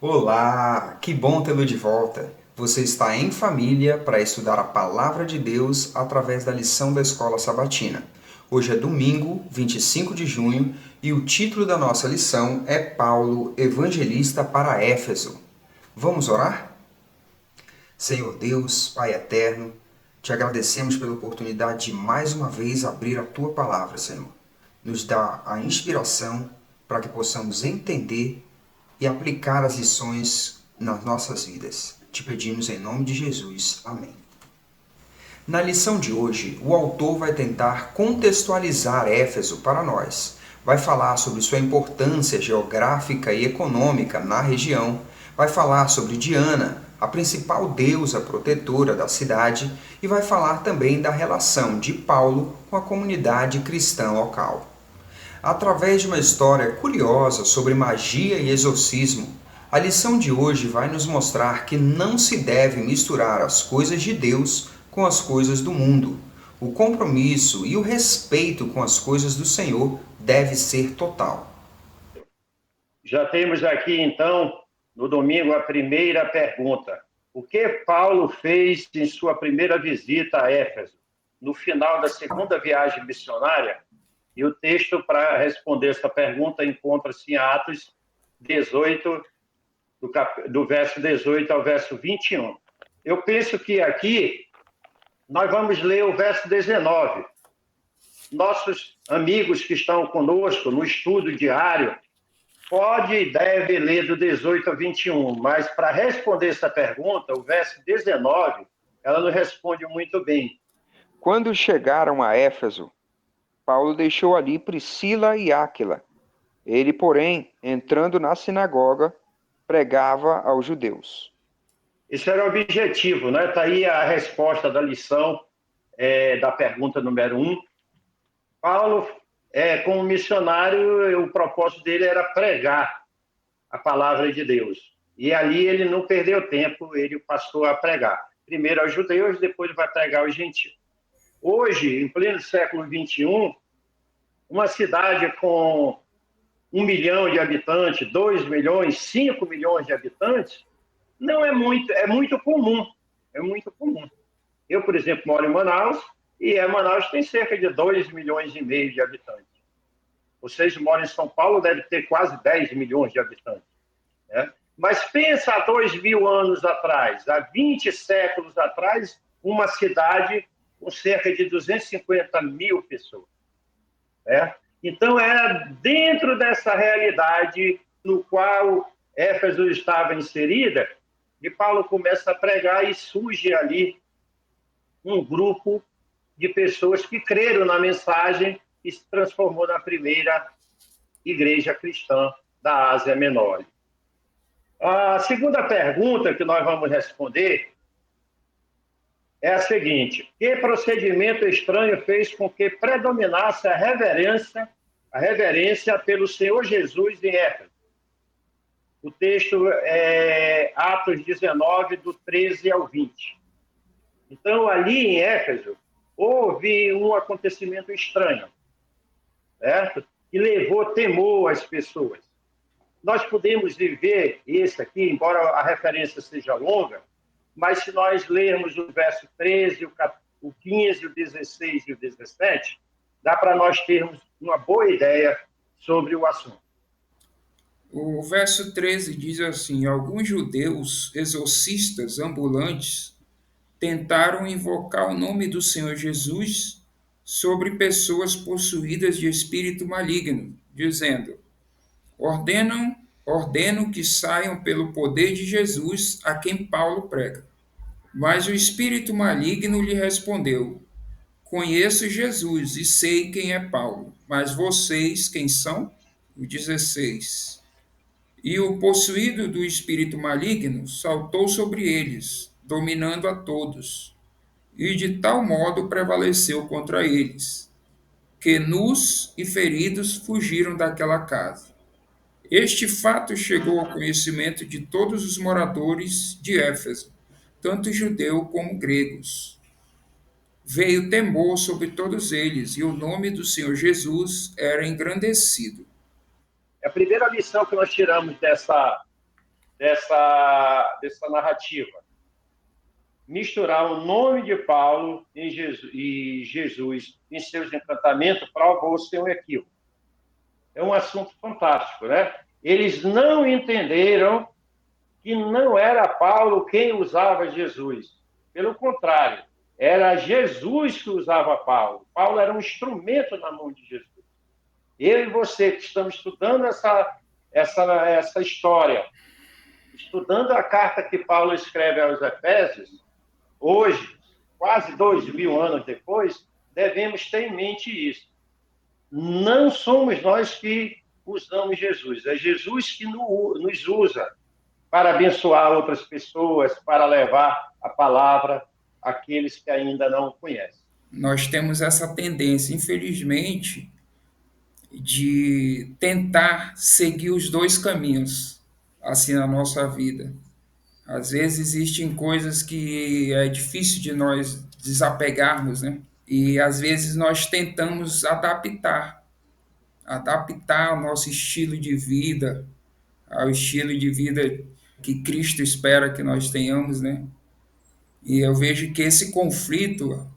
Olá, que bom tê-lo de volta. Você está em família para estudar a Palavra de Deus através da lição da Escola Sabatina. Hoje é domingo, 25 de junho, e o título da nossa lição é Paulo, Evangelista para Éfeso. Vamos orar? Senhor Deus, Pai eterno, te agradecemos pela oportunidade de mais uma vez abrir a Tua Palavra, Senhor. Nos dá a inspiração para que possamos entender e aplicar as lições nas nossas vidas. Te pedimos em nome de Jesus. Amém. Na lição de hoje, o autor vai tentar contextualizar Éfeso para nós. Vai falar sobre sua importância geográfica e econômica na região, vai falar sobre Diana, a principal deusa protetora da cidade, e vai falar também da relação de Paulo com a comunidade cristã local. Através de uma história curiosa sobre magia e exorcismo, a lição de hoje vai nos mostrar que não se deve misturar as coisas de Deus com as coisas do mundo. O compromisso e o respeito com as coisas do Senhor deve ser total. Já temos aqui, então, no domingo, a primeira pergunta. O que Paulo fez em sua primeira visita a Éfeso, no final da segunda viagem missionária? E o texto para responder essa pergunta encontra-se em Atos 18, do verso 18 ao verso 21. Eu penso que aqui nós vamos ler o verso 19. Nossos amigos que estão conosco no estudo diário pode e deve ler do 18 a 21, mas para responder essa pergunta, o verso 19, ela não responde muito bem. Quando chegaram a Éfeso, Paulo deixou ali Priscila e Áquila. Ele, porém, entrando na sinagoga, pregava aos judeus. Esse era o objetivo, né? Está aí a resposta da lição da pergunta número 1. Paulo, como missionário, o propósito dele era pregar a palavra de Deus. E ali ele não perdeu tempo, ele passou a pregar. Primeiro aos judeus, depois vai pregar aos gentios. Hoje, em pleno século XXI, uma cidade com 1 milhão de habitantes, 2 milhões, 5 milhões de habitantes, não é muito comum. É muito comum. Eu, por exemplo, moro em Manaus, e Manaus tem cerca de 2 milhões e meio de habitantes. Vocês moram em São Paulo, deve ter quase 10 milhões de habitantes. Né? Mas pensa há 2.000 anos atrás, há 20 séculos atrás, uma cidade com cerca de 250 mil pessoas. Né? Então, era dentro dessa realidade no qual Éfeso estava inserida, que Paulo começa a pregar e surge ali um grupo de pessoas que creram na mensagem e se transformou na primeira igreja cristã da Ásia Menor. A segunda pergunta que nós vamos responder é a seguinte: que procedimento estranho fez com que predominasse a reverência pelo Senhor Jesus em Éfeso? O texto é Atos 19, do 13 ao 20. Então, ali em Éfeso, houve um acontecimento estranho, certo? Que levou temor às pessoas. Nós podemos ver esse aqui, embora a referência seja longa, mas se nós lermos o verso 13, o 15, o 16 e o 17, dá para nós termos uma boa ideia sobre o assunto. O verso 13 diz assim: alguns judeus exorcistas ambulantes tentaram invocar o nome do Senhor Jesus sobre pessoas possuídas de espírito maligno, dizendo: ordeno que saiam pelo poder de Jesus a quem Paulo prega. Mas o espírito maligno lhe respondeu: conheço Jesus e sei quem é Paulo, mas vocês quem são? O 16. E o possuído do espírito maligno saltou sobre eles, dominando a todos, e de tal modo prevaleceu contra eles, que nus e feridos fugiram daquela casa. Este fato chegou ao conhecimento de todos os moradores de Éfeso, tanto judeu como gregos. Veio temor sobre todos eles, e o nome do Senhor Jesus era engrandecido. A primeira lição que nós tiramos dessa narrativa. Misturar o nome de Paulo e Jesus em seus encantamentos provou ser um equívoco. É um assunto fantástico, né? Eles não entenderam que não era Paulo quem usava Jesus. Pelo contrário, era Jesus que usava Paulo. Paulo era um instrumento na mão de Jesus. Eu e você que estamos estudando essa história, estudando a carta que Paulo escreve aos Efésios, hoje, quase 2000 anos depois, devemos ter em mente isso. Não somos nós que usamos Jesus, é Jesus que nos usa para abençoar outras pessoas, para levar a palavra àqueles que ainda não conhecem. Nós temos essa tendência, infelizmente, de tentar seguir os dois caminhos assim na nossa vida. Às vezes existem coisas que é difícil de nós desapegarmos, né? E às vezes nós tentamos adaptar o nosso estilo de vida ao estilo de vida que Cristo espera que nós tenhamos, né? E eu vejo que esse conflito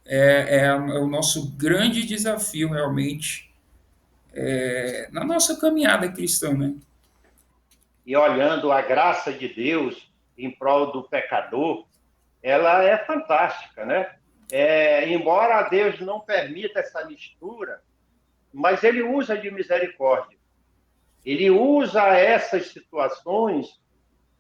é o nosso grande desafio realmente na nossa caminhada cristã, né? E olhando a graça de Deus em prol do pecador, ela é fantástica, né? Embora Deus não permita essa mistura, mas ele usa de misericórdia. Ele usa essas situações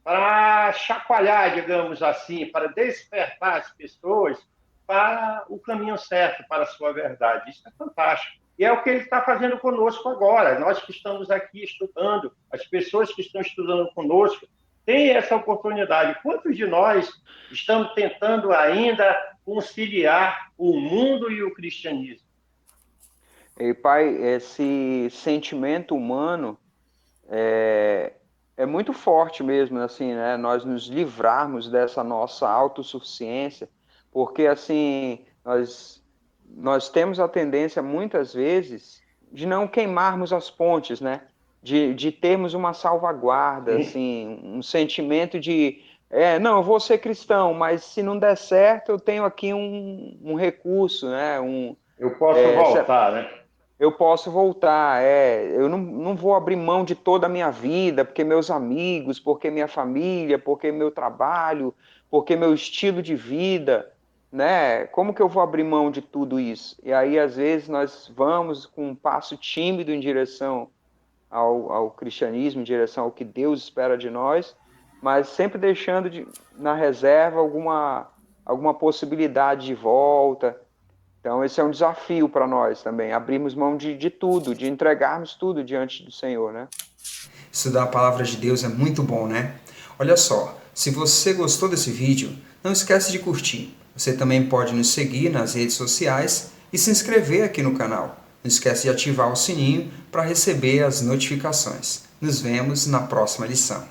para chacoalhar, digamos assim, para despertar as pessoas para o caminho certo, para a sua verdade. Isso é fantástico. E é o que ele está fazendo conosco agora. Nós que estamos aqui estudando, as pessoas que estão estudando conosco, têm essa oportunidade. Quantos de nós estamos tentando ainda conciliar o mundo e o cristianismo? E, pai, esse sentimento humano é muito forte mesmo, assim, né? Nós nos livrarmos dessa nossa autossuficiência, porque, assim, nós temos a tendência, muitas vezes, de não queimarmos as pontes, né? De termos uma salvaguarda, assim, um sentimento de, não, eu vou ser cristão, mas se não der certo, eu tenho aqui um recurso, né? Eu posso voltar, né? Eu posso voltar, eu não vou abrir mão de toda a minha vida, porque meus amigos, porque minha família, porque meu trabalho, porque meu estilo de vida, né? Como que eu vou abrir mão de tudo isso? E aí, às vezes, nós vamos com um passo tímido em direção ao cristianismo, em direção ao que Deus espera de nós, mas sempre deixando na reserva alguma possibilidade de volta. Então, esse é um desafio para nós também, abrirmos mão de tudo, de entregarmos tudo diante do Senhor, né? Estudar a palavra de Deus é muito bom, né? Olha só, se você gostou desse vídeo, não esquece de curtir. Você também pode nos seguir nas redes sociais e se inscrever aqui no canal. Não esquece de ativar o sininho para receber as notificações. Nos vemos na próxima lição.